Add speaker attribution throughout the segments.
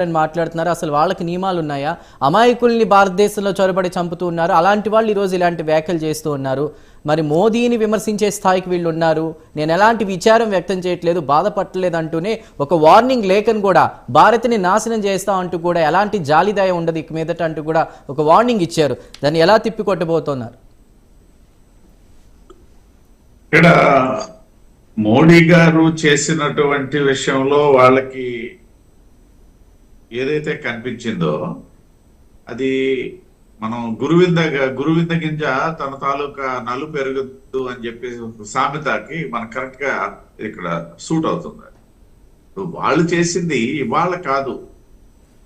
Speaker 1: అని మాట్లాడుతున్నారు. అసలు వాళ్ళకి నియమాలు ఉన్నాయా? అమాయకుల్ని భారతదేశంలో చొరబడి చంపుతూ ఉన్నారు. అలాంటి వాళ్ళు ఈరోజు ఇలాంటి వ్యాఖ్యలు చేస్తూ ఉన్నారు. మరి మోదీని విమర్శించే స్థాయికి వీళ్ళు ఉన్నారు. నేను ఎలాంటి విచారం వ్యక్తం చేయట్లేదు, బాధపడలేదు అంటూనే ఒక వార్నింగ్ లేఖను కూడా భారత్ని నాశనం చేస్తా అంటూ కూడా ఎలాంటి జాలిదయ ఉండదు ఇక మీదట అంటూ కూడా ఒక వార్నింగ్ ఇచ్చారు. దాన్ని ఎలా తిప్పికొట్టబోతున్నారు?
Speaker 2: ఇక్కడ మోడీ గారు చేసినటువంటి విషయంలో వాళ్ళకి ఏదైతే కనిపించిందో అది మనం గురువింద గింజ తన తాలూకా నలు పెరగదు అని చెప్పేసి సామెతకి మన కరెక్ట్ గా ఇక్కడ సూట్ అవుతుంది. వాళ్ళు చేసింది ఇవాళ కాదు,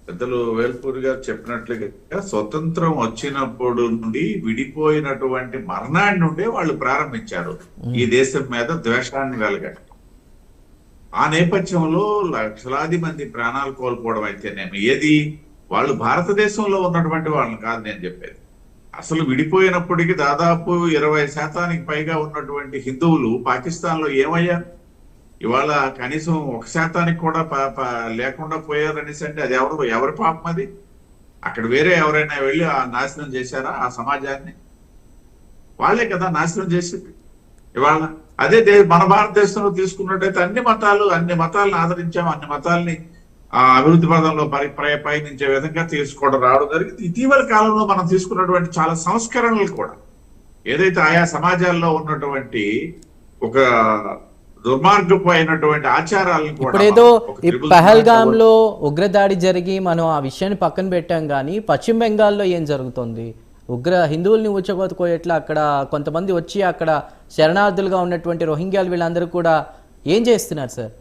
Speaker 2: పెద్దలు వేల్పూరి గారు చెప్పినట్లుగా స్వతంత్రం వచ్చినప్పుడు నుండి విడిపోయినటువంటి మర్నాడి నుండే వాళ్ళు ప్రారంభించారు ఈ దేశం మీద ద్వేషాన్ని వెలగడం. ఆ నేపథ్యంలో లక్షలాది మంది ప్రాణాలు కోల్పోవడం అయితేనేమి, ఏది వాళ్ళు భారతదేశంలో ఉన్నటువంటి వాళ్ళని కాదు నేను చెప్పేది. అసలు విడిపోయినప్పటికీ దాదాపు 20% పైగా ఉన్నటువంటి హిందువులు పాకిస్తాన్ లో ఏమయ్యారు? ఇవాళ కనీసం 1% కూడా లేకుండా పోయారనేసి అంటే అది ఎవరి పాపం? అది అక్కడ వేరే ఎవరైనా వెళ్ళి ఆ నాశనం చేశారా ఆ సమాజాన్ని? వాళ్ళే కదా నాశనం చేసింది. ఇవాళ అదే మన భారతదేశంలో తీసుకున్నట్టయితే అన్ని మతాలను ఆదరించాము, అన్ని మతాలని అభివృద్ధి పదంలో పయనించే విధంగా తీసుకోవడం రావడం జరిగింది. ఇటీవల కాలంలో మనం తీసుకున్నటువంటి చాలా సంస్కరణలు కూడా ఏదైతే ఆయా సమాజాల్లో ఉన్నటువంటి ఒక దుర్మార్గపు అయినటువంటి ఆచారాలను కూడా
Speaker 1: ఇప్పుడేదో పహల్గామ్ లో ఉగ్రదాడి జరిగి మనం ఆ విషయాన్ని పక్కన పెట్టాం కానీ పశ్చిమ బెంగాల్లో ఏం జరుగుతుంది? హిందువుల్ని ఊచకోతకోయట్లా అక్కడ కొంతమంది వచ్చి అక్కడ శరణార్థులుగా ఉన్నటువంటి రోహింగ్యాలు వీళ్ళందరూ కూడా ఏం చేస్తున్నారు సార్?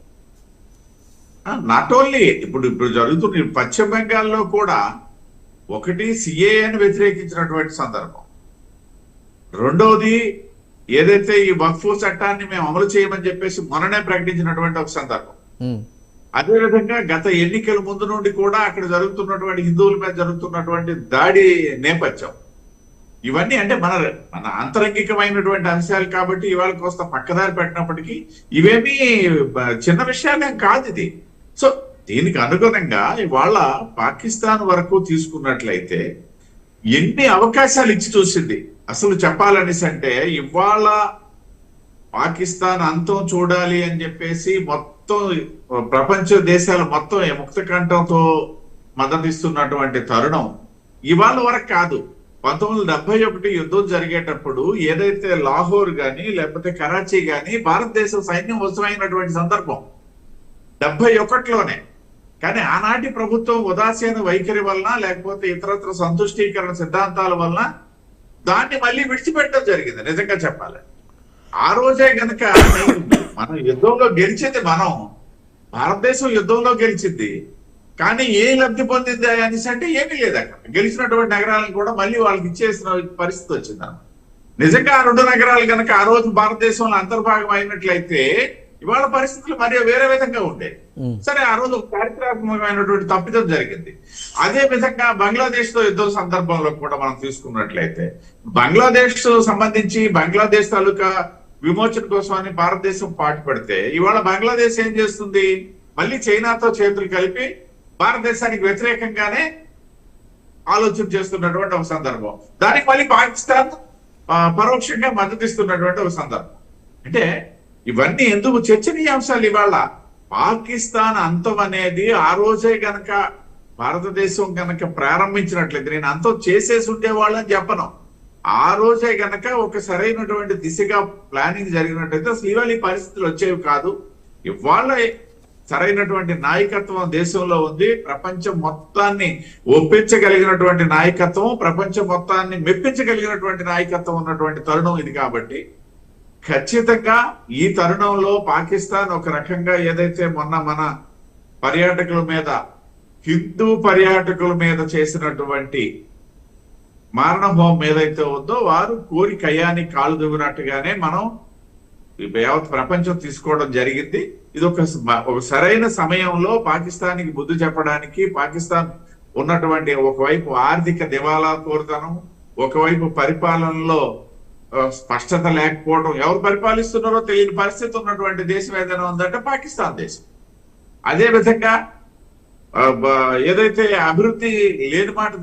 Speaker 2: నాట్ ఓన్లీ ఇప్పుడు జరుగుతుంది పశ్చిమ బెంగాల్లో కూడా ఒకటి సిఏఏని వ్యతిరేకించినటువంటి సందర్భం, రెండోది ఏదైతే ఈ వక్ఫ్ చట్టాన్ని మేము అమలు చేయమని చెప్పేసి మొన్ననే ప్రకటించినటువంటి ఒక సందర్భం. అదేవిధంగా గత ఎన్నికల ముందు నుండి కూడా అక్కడ జరుగుతున్నటువంటి హిందువుల మీద జరుగుతున్నటువంటి దాడి నేపథ్యం, ఇవన్నీ అంటే మన అంతరంగికమైనటువంటి అంశాలు కాబట్టి ఇవాళ కోస్త పక్కదారి పెట్టినప్పటికీ ఇవేమీ చిన్న విషయాలేం కాదు ఇది. సో దీనికి అనుగుణంగా ఇవాళ పాకిస్తాన్ వరకు తీసుకున్నట్లయితే ఎన్ని అవకాశాలు ఇచ్చి చూసింది. అసలు చెప్పాలనేసి అంటే ఇవాళ పాకిస్తాన్ అంతం చూడాలి అని చెప్పేసి మొత్తం ప్రపంచ దేశాలు మొత్తం ముక్త కంఠంతో మద్దతిస్తున్నటువంటి తరుణం ఇవాళ వరకు కాదు. 1971 యుద్ధం జరిగేటప్పుడు ఏదైతే లాహోర్ గాని లేకపోతే కరాచీ గాని భారతదేశం సైన్యం వశమైనటువంటి సందర్భం 71లోనే. కానీ ఆనాటి ప్రభుత్వం ఉదాసీన వైఖరి వలన లేకపోతే ఇతరత్ర సంతుష్టీకరణ సిద్ధాంతాల వలన దాన్ని మళ్ళీ విడిచిపెట్టడం జరిగింది. నిజంగా చెప్పాలి ఆ రోజే గనక మనం యుద్ధంలో గెలిచింది, భారతదేశం యుద్ధంలో గెలిచింది, కానీ ఏ లబ్ధి పొందింది అనేసి అంటే ఏమీ లేదు. అక్కడ గెలిచినటువంటి నగరాలను కూడా మళ్ళీ వాళ్ళకి ఇచ్చేసిన పరిస్థితి వచ్చింది. నిజంగా ఆ 2 నగరాలు కనుక ఆ రోజు భారతదేశంలో అంతర్భాగం అయినట్లయితే ఇవాళ పరిస్థితులు మరీ వేరే విధంగా ఉండేవి. సరే ఆ రోజు ఒక చారిత్రాత్మకమైనటువంటి తప్పిదం జరిగింది. అదే విధంగా బంగ్లాదేశ్ తో యుద్ధం సందర్భంలో కూడా మనం తీసుకున్నట్లయితే బంగ్లాదేశ్ సంబంధించి బంగ్లాదేశ్ తాలూకా విమోచన కోసం అని భారతదేశం పాటుపడితే ఇవాళ బంగ్లాదేశ్ ఏం చేస్తుంది? మళ్ళీ చైనాతో చేతులు కలిపి భారతదేశానికి వ్యతిరేకంగానే ఆలోచన చేస్తున్నటువంటి ఒక సందర్భం. దానికి మళ్ళీ పాకిస్తాన్ పరోక్షంగా మద్దతిస్తున్నటువంటి ఒక సందర్భం. అంటే ఇవన్నీ ఎందుకు చర్చనీయాంశాలు? ఇవాళ పాకిస్తాన్ అంతం అనేది ఆ రోజే గనక భారతదేశం గనక ప్రారంభించినట్లయితే, నేను అంతం చేసేసి ఉండేవాళ్ళని చెప్పను, ఆ రోజే గనక ఒక సరైనటువంటి దిశగా ప్లానింగ్ జరిగినట్టయితే అసలు ఇవాళ ఈ పరిస్థితులు వచ్చేవి కాదు. ఇవాళ సరైనటువంటి నాయకత్వం దేశంలో ఉంది. ప్రపంచం మొత్తాన్ని ఒప్పించగలిగినటువంటి నాయకత్వం, ప్రపంచం మొత్తాన్ని మెప్పించగలిగినటువంటి నాయకత్వం ఉన్నటువంటి తరుణం ఇది. కాబట్టి ఖచ్చితంగా ఈ తరుణంలో పాకిస్తాన్ ఒక రకంగా ఏదైతే మొన్న మన పర్యాటకుల మీద, హిందూ పర్యాటకుల మీద చేసినటువంటి మారణహోమం ఏదైతే ఉందో వారు కోరి కయ్యాన్ని కాలు దువ్వినట్టుగానే మనం యావత్ ప్రపంచం తీసుకోవడం జరిగింది. ఇది ఒక సరైన సమయంలో పాకిస్తాన్కి బుద్ధి చెప్పడానికి, పాకిస్తాన్ ఉన్నటువంటి ఒకవైపు ఆర్థిక దివాలా కోరుతనం, ఒకవైపు పరిపాలనలో స్పష్టత లేకపోవడం, ఎవరు పరిపాలిస్తున్నారో తెలియని పరిస్థితి ఉన్నటువంటి దేశం ఏదైనా ఉందంటే పాకిస్తాన్ దేశం. అదే విధంగా ఏదైతే అభివృద్ధి లేని మాట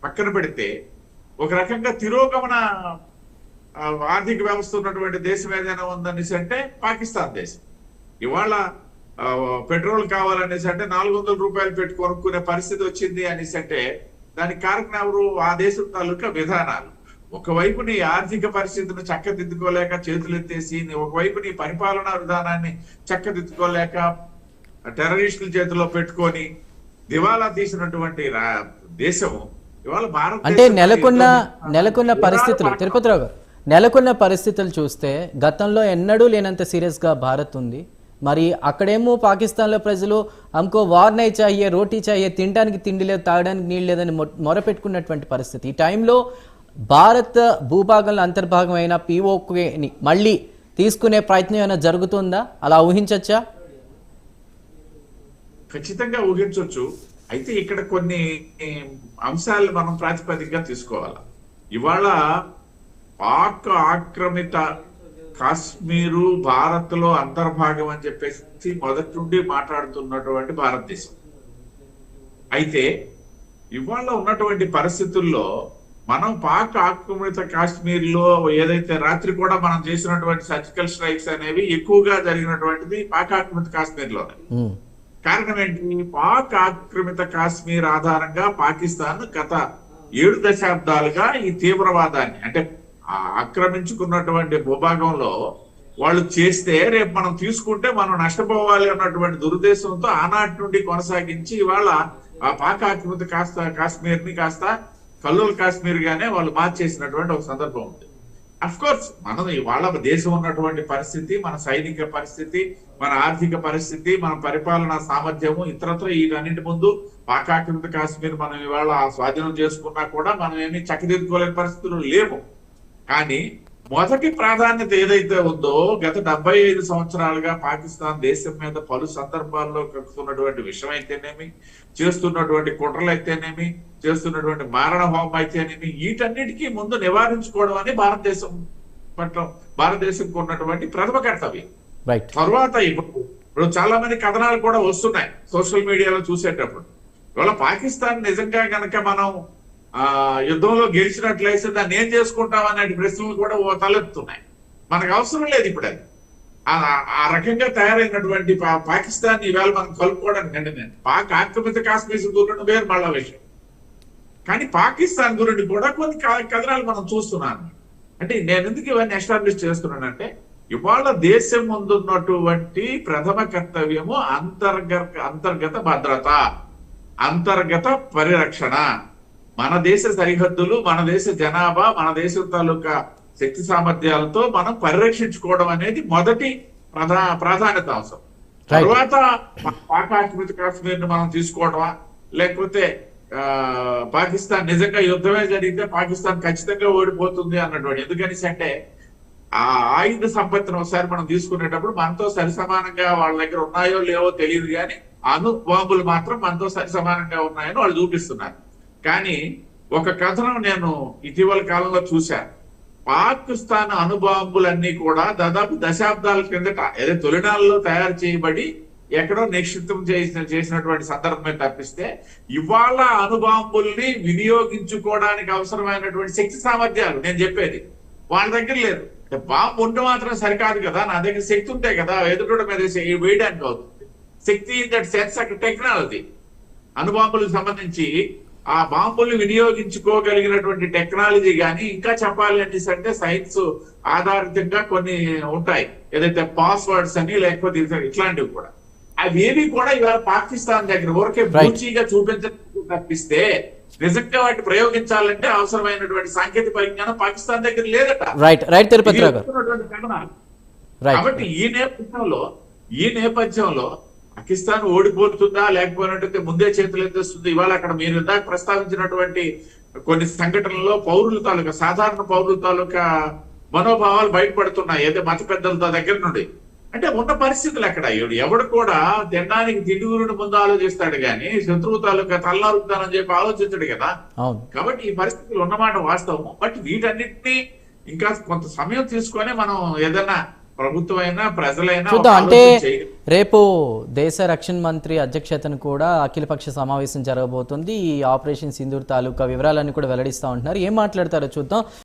Speaker 2: పక్కన పెడితే ఒక రకంగా తిరోగమన ఆర్థిక వ్యవస్థ ఉన్నటువంటి దేశం ఏదైనా ఉందనేసి అంటే పాకిస్తాన్ దేశం. ఇవాళ పెట్రోల్ కావాలనేసి అంటే 400 రూపాయలు పెట్టి కొనుక్కునే పరిస్థితి వచ్చింది అనేసి అంటే దానికి కారణం ఎవరు? ఆ దేశం తాలూకా విధానాలు. ఒకవైపు నీ ఆర్థిక పరిస్థితిని చక్కదిద్దుకోలేక చేతులు ఎత్తేసి, ఒకవైపు నీ పరిపాలనా విధానాన్ని చక్కదిద్దుకోలేక టెర్రరిస్టుల చేతిలో పెట్టుకొని దివాలా తీసినటువంటి దేశం ఇవాళ భారత
Speaker 1: అంటే నెలకొన్న పరిస్థితులు, తిరుపతిరావు గారు, నెలకొన్న పరిస్థితులు చూస్తే గతంలో ఎన్నడూ లేనంత సీరియస్గా భారత్ ఉంది. మరి అక్కడేమో పాకిస్తాన్లో ప్రజలు అమ్కో వార్ నై చాహియే, రోటీ చాహియే, తినడానికి తిండి లేదు, తాగడానికి నీళ్ళు లేదని మొరపెట్టుకున్నటువంటి పరిస్థితి. ఈ టైంలో భారత్ భూభాగంలో అంతర్భాగమైన పిఓకేని మళ్ళీ తీసుకునే ప్రయత్నం ఏమైనా జరుగుతుందా? అలా ఊహించచ్చా?
Speaker 2: ఖచ్చితంగా ఊహించవచ్చు. అయితే ఇక్కడ కొన్ని అంశాలు మనం ప్రాతిపదికగా తీసుకోవాలి. ఇవాళ పాక్ ఆక్రమిత కాశ్మీరు భారత్ లో అంతర్భాగం అని చెప్పేసి మొదటి నుండి మాట్లాడుతున్నటువంటి భారతదేశం. అయితే ఇవాళ ఉన్నటువంటి పరిస్థితుల్లో మనం పాక్ ఆక్రమిత కాశ్మీర్ లో ఏదైతే రాత్రి కూడా మనం చేసినటువంటి సర్జికల్ స్ట్రైక్స్ అనేవి ఎక్కువగా జరిగినటువంటిది పాక్ ఆక్రమిత కాశ్మీర్ లోనే. కారణం ఏంటి? పాక్ ఆక్రమిత కాశ్మీర్ ఆధారంగా పాకిస్తాన్ గత 7 దశాబ్దాలుగా ఈ తీవ్రవాదాన్ని, అంటే ఆక్రమించుకున్నటువంటి భూభాగంలో వాళ్ళు చేస్తే రేపు మనం తీసుకుంటే మనం నష్టపోవాలి అన్నటువంటి దురుద్దేశంతో ఆనాటి నుండి కొనసాగించి ఇవాళ ఆ పాక్ ఆక్రమిత కాశ్మీర్ ని కాస్త కల్లూల్ కాశ్మీర్ గానే వాళ్ళు మార్చేసినటువంటి ఒక సందర్భం ఉంది. అఫ్ కోర్స్ మనం ఇవాళ దేశం ఉన్నటువంటి పరిస్థితి, మన సైనిక పరిస్థితి, మన ఆర్థిక పరిస్థితి, మన పరిపాలనా సామర్థ్యము, ఇతరత్ర వీటన్నింటి ముందు పాక్ ఆక్రమిత కాశ్మీర్ మనం ఇవాళ స్వాధీనం చేసుకున్నా కూడా మనం ఏమీ చక్కదిద్దుకోలేని పరిస్థితులు లేవు. కానీ మొదటి ప్రాధాన్యత ఏదైతే ఉందో గత 75 సంవత్సరాలుగా పాకిస్తాన్ దేశం మీద పలు సందర్భాల్లో కక్కుతున్నటువంటి విషయం అయితేనేమి, చేస్తున్నటువంటి కుట్రలు అయితేనేమి, చేస్తున్నటువంటి మారణ హోమం అయితేనేమి, వీటన్నిటికీ ముందు నివారించుకోవడం అని భారతదేశం పట్ల భారతదేశంకు ఉన్నటువంటి ప్రథమ కర్తవ్యం. తర్వాత ఇప్పుడు చాలా మంది కథనాలు కూడా వస్తున్నాయి సోషల్ మీడియాలో చూసేటప్పుడు. ఇవాళ పాకిస్తాన్ నిజంగా గనక మనం యుద్ధంలో గెలిచినట్లయితే దాన్ని ఏం చేసుకుంటాం అనే ప్రశ్నలు కూడా తలెత్తున్నాయి. మనకు అవసరం లేదు ఇప్పుడు అది. ఆ రకంగా తయారైనటువంటి పాకిస్తాన్ ఈవేళ మనం కలుపుకోవడానికి అంటే నేను పాక్ ఆక్రమిత కాశ్మీర్ గురించి వేరు మళ్ళా విషయం. కానీ పాకిస్తాన్ గురించి కూడా కొన్ని కథనాలు మనం చూస్తున్నాం. అంటే నేను ఎందుకు ఇవన్నీ ఎస్టాబ్లిష్ చేస్తున్నానంటే ఇవాళ దేశం ముందున్నటువంటి ప్రథమ కర్తవ్యము అంతర్గత భద్రత, అంతర్గత పరిరక్షణ. మన దేశ సరిహద్దులు, మన దేశ జనాభా, మన దేశం తాలూకా శక్తి సామర్థ్యాలతో మనం పరిరక్షించుకోవడం అనేది మొదటి ప్రాధాన్యత అంశం. తర్వాత పాక్ ఆక్రమిత కాశ్మీర్ ని మనం తీసుకోవడమా, లేకపోతే పాకిస్తాన్ నిజంగా యుద్ధమే జరిగితే పాకిస్తాన్ ఖచ్చితంగా ఓడిపోతుంది అన్నటువంటి. ఎందుకని అంటే ఆ ఆయుధ సంపత్తిని ఒకసారి మనం తీసుకునేటప్పుడు మనతో సరిసమానంగా వాళ్ళ దగ్గర ఉన్నాయో లేవో తెలియదు, కానీ అణు బాంబులు మాత్రం మనతో సరిసమానంగా ఉన్నాయని వాళ్ళు చూపిస్తున్నారు. కానీ ఒక కథనం నేను ఇటీవల కాలంలో చూశాను. పాకిస్తాన్ అణుబాంబులన్నీ కూడా దాదాపు దశాబ్దాల కిందట ఏదో తొలినాళ్ళలో తయారు చేయబడి ఎక్కడో నిక్షిప్తం చేసినటువంటి సందర్భమే తప్పిస్తే ఇవాళ అణుబాంబుల్ని వినియోగించుకోవడానికి అవసరమైనటువంటి శక్తి సామర్థ్యాలు నేను చెప్పేది వాళ్ళ దగ్గర లేదు. బాంబు ఉంటే మాత్రం సరికాదు కదా, నా దగ్గర శక్తి ఉంటే కదా ఎదుటి మీద వేయడానికి అవుతుంది. శక్తి ఇన్ దట్ సెన్స్ అక్కడ టెక్నాలజీ. అణుబాంబులకు సంబంధించి ఆ బాంబుల్ని వినియోగించుకోగలిగినటువంటి టెక్నాలజీ కానీ ఇంకా చెప్పాలి అంటే సైన్స్ ఆధారితంగా కొన్ని ఉంటాయి, ఏదైతే పాస్వర్డ్స్ అని లేకపోతే ఇట్లాంటివి కూడా. అవేవి కూడా ఇవాళ పాకిస్తాన్ దగ్గర ఊరికే పూచీగా చూపించడం తప్పిస్తే నిజంగా వాటి ప్రయోగించాలంటే అవసరమైనటువంటి సాంకేతిక పరిజ్ఞానం పాకిస్తాన్ దగ్గర లేదట. కాబట్టి ఈ నేపథ్యంలో పాకిస్తాన్ ఓడిపోతుందా లేకపోయినట్టయితే ముందే చేతులు ఎత్తేస్తుంది. ఇవాళ అక్కడ మీరు ఇందాక ప్రస్తావించినటువంటి కొన్ని సంఘటనల్లో పౌరుల తాలూకా, సాధారణ పౌరుల తాలూకా మనోభావాలు బయటపడుతున్నాయి. అయితే మత పెద్దలతో దగ్గర నుండి అంటే ఉన్న పరిస్థితులు అక్కడ ఎవడు కూడా తినడానికి తిండి గురించి ముందు ఆలోచిస్తాడు కానీ శత్రువు తాలూకా తలనారుతానని చెప్పి ఆలోచించడు కదా. కాబట్టి ఈ పరిస్థితులు ఉన్నమాట వాస్తవం. బట్ వీటన్నిటినీ ఇంకా కొంత సమయం తీసుకొని మనం ఏదైనా ప్రభుత్వం అయినా ప్రజలైనా ఒక
Speaker 1: చూద్దాం. అంటే
Speaker 2: ఆలోచన చేయాలి.
Speaker 1: రేపు దేశ రక్షణ మంత్రి అధ్యక్షతను కూడా అఖిలపక్ష సమావేశం జరగబోతుంది. ఈ ఆపరేషన్ సింధూర్ తాలూకా వివరాలన్నీ కూడా వెల్లడిస్తా ఉంటున్నారు. ఏం మాట్లాడతారో చూద్దాం.